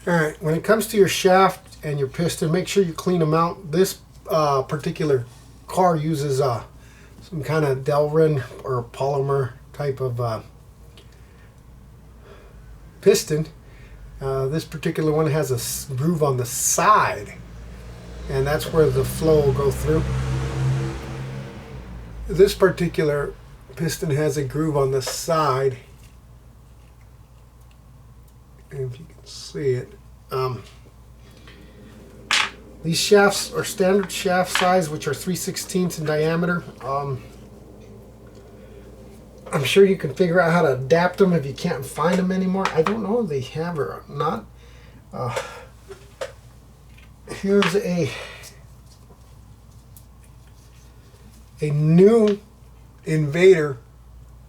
Alright, when it comes to your shaft and your piston, make sure you clean them out. This particular car uses some kind of Delrin or polymer type of piston. This particular one has a groove on the side, and that's where the flow will go through. This particular piston has a groove on the side, and if you can see it. These shafts are standard shaft size, which are 3/16 in diameter. I'm sure you can figure out how to adapt them if you can't find them anymore. I don't know if they have or not. Here's a new Invader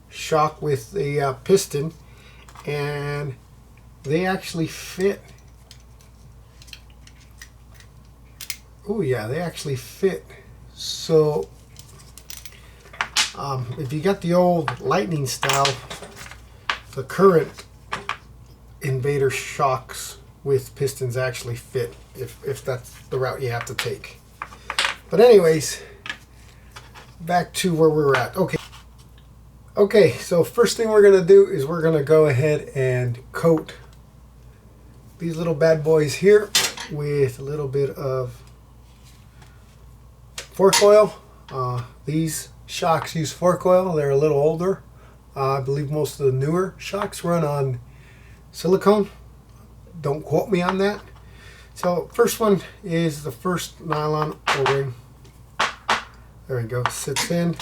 shock with a piston, and they actually fit. Oh yeah, they actually fit. So if you got the old Lightning style, the current Invader shocks with pistons actually fit, if that's the route you have to take. But anyways, back to where we're at. Okay, so first thing we're gonna do is we're gonna go ahead and coat these little bad boys here with a little bit of fork oil. These shocks use fork oil. They're a little older. I believe most of the newer shocks run on silicone. Don't quote me on that. So first one is the first nylon O-ring. There we go. Sits in.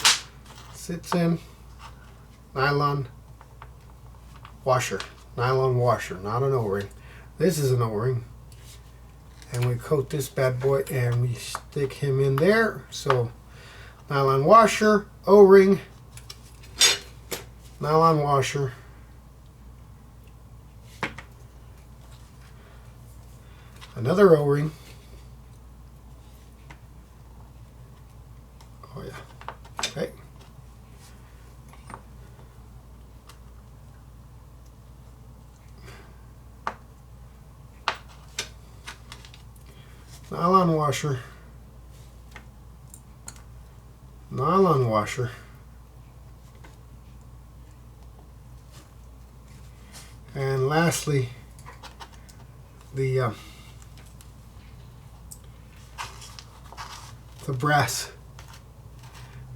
Nylon washer. Nylon washer, not an O-ring. This is an O-ring. And we coat this bad boy and we stick him in there. So nylon washer, O-ring, nylon washer, another O-ring. Oh yeah. Okay. Nylon washer, nylon washer, and lastly the brass.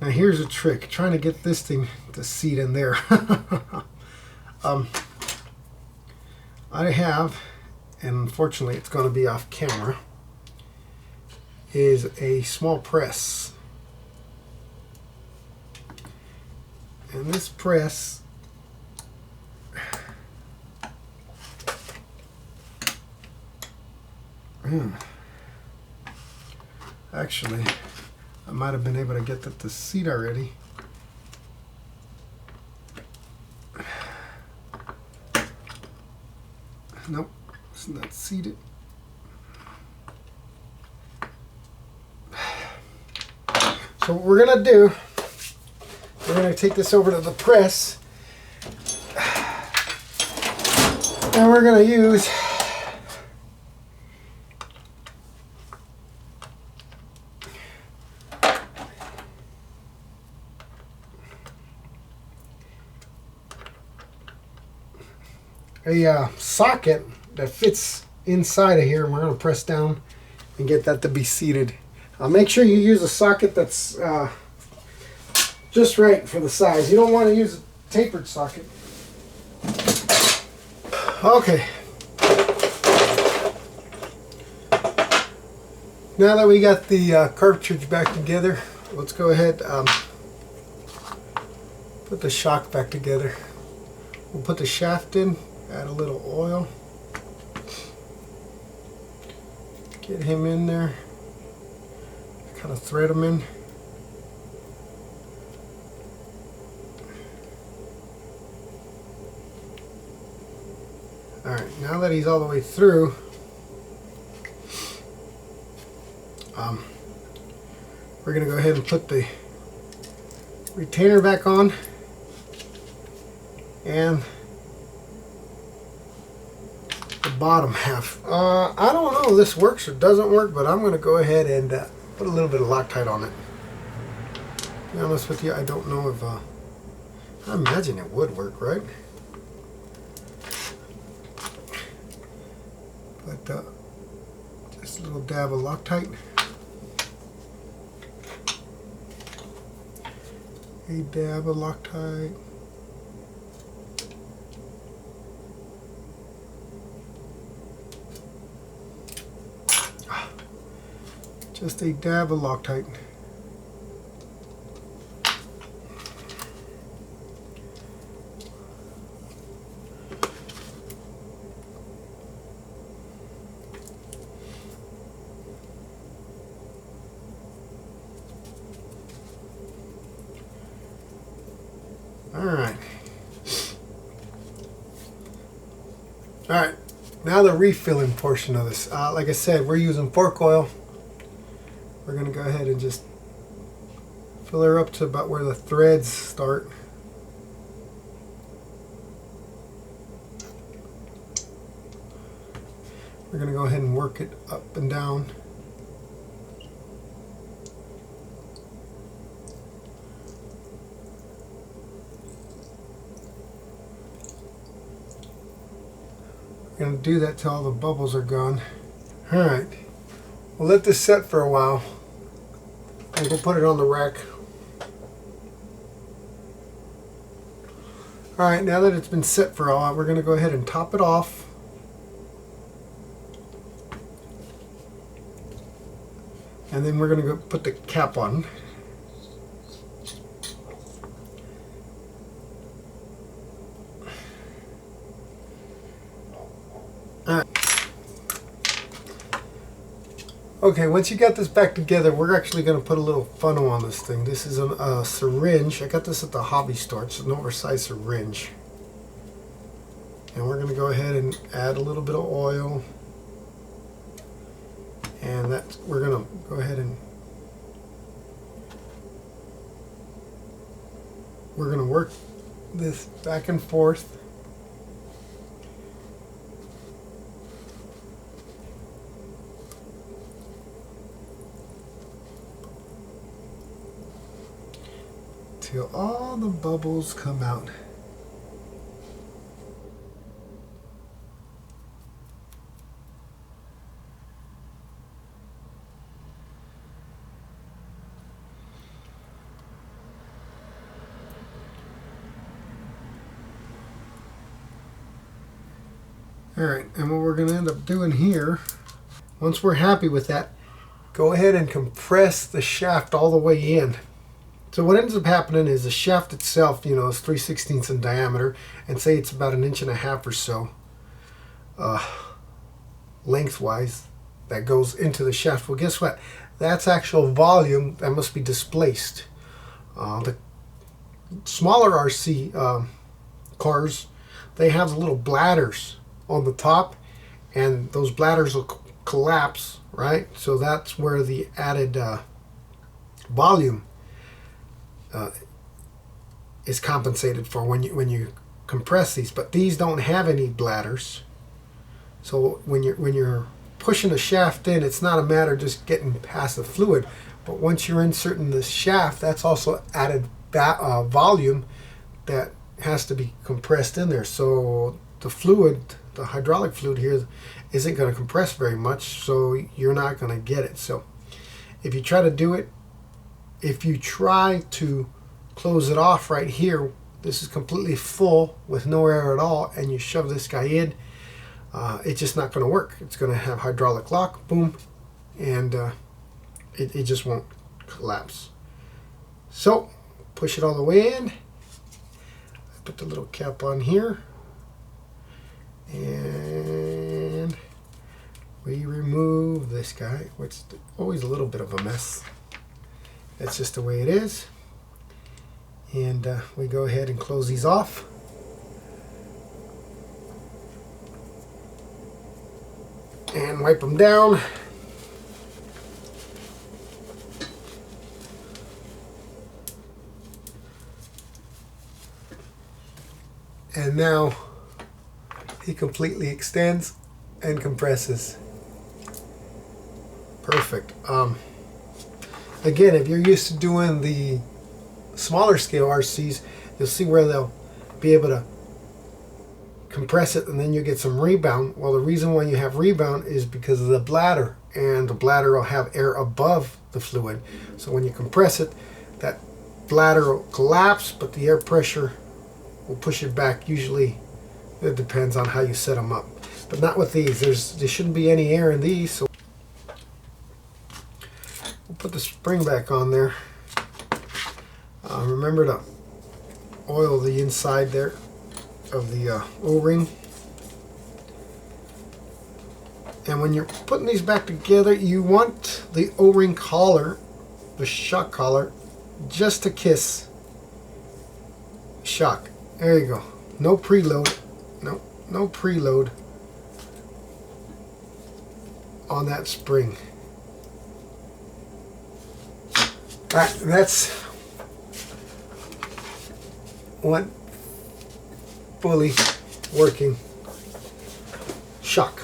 Now here's a trick, trying to get this thing to seat in there. I have, and unfortunately it's going to be off camera, is a small press. And this press actually, I might have been able to get that to seat already. Nope, it's not seated. So what we're gonna do, we're gonna take this over to the press, and we're gonna use a socket that fits inside of here, and we're gonna press down and get that to be seated. Make sure you use a socket that's just right for the size. You don't want to use a tapered socket. Okay. Now that we got the cartridge back together, let's go ahead put the shock back together. We'll put the shaft in, add a little oil, get him in there. Kind of thread them in. Alright, now that he's all the way through, we're going to go ahead and put the retainer back on and the bottom half. I don't know if this works or doesn't work, but I'm going to go ahead and put a little bit of Loctite on it. To be honest with you, I don't know if... I imagine it would work, right? But just a little dab of Loctite. A dab of Loctite. Just a dab of Loctite. All right, now the refilling portion of this. Like I said, we're using fork oil. We're going to go ahead and just fill her up to about where the threads start. We're going to go ahead and work it up and down. We're going to do that till all the bubbles are gone. Alright, we'll let this set for a while. And we'll put it on the rack. Alright, now that it's been set for a while, we're going to go ahead and top it off. And then we're going to go put the cap on. Okay, once you got this back together, we're actually going to put a little funnel on this thing. This is a syringe. I got this at the hobby store. It's an oversized syringe. And we're going to go ahead and add a little bit of oil. And we're going to go ahead and we're going to work this back and forth. Till all the bubbles come out. Alright, and what we're going to end up doing here, once we're happy with that, go ahead and compress the shaft all the way in. So what ends up happening is the shaft itself, you know, is 3/16 in diameter, and say it's about 1.5 inches or so lengthwise that goes into the shaft. Well, guess what? That's actual volume that must be displaced. The smaller RC cars, they have the little bladders on the top, and those bladders will collapse, right? So that's where the added volume is compensated for when you compress these. But these don't have any bladders, so when you're pushing a shaft in, it's not a matter of just getting past the fluid, but once you're inserting this shaft, that's also added volume that has to be compressed in there. So the fluid, the hydraulic fluid here, isn't going to compress very much, so you're not going to get it. So if you try to do it, if you try to close it off right here, this is completely full with no air at all, and you shove this guy in, it's just not going to work. It's going to have hydraulic lock, boom, and it just won't collapse. So push it all the way in. Put the little cap on here, and we remove this guy, which is always a little bit of a mess. That's just the way it is. And we go ahead and close these off. And wipe them down. And now he completely extends and compresses. Perfect. Again, if you're used to doing the smaller scale RCs, you'll see where they'll be able to compress it and then you get some rebound. Well, the reason why you have rebound is because of the bladder, and the bladder will have air above the fluid. So when you compress it, that bladder will collapse, but the air pressure will push it back. Usually it depends on how you set them up, but not with these. There shouldn't be any air in these, so we'll put the spring back on there. Remember to oil the inside there of the O-ring. And when you're putting these back together, you want the O-ring collar, the shock collar, just to kiss shock. There you go. No preload. No preload on that spring. Alright, that's one fully working shock.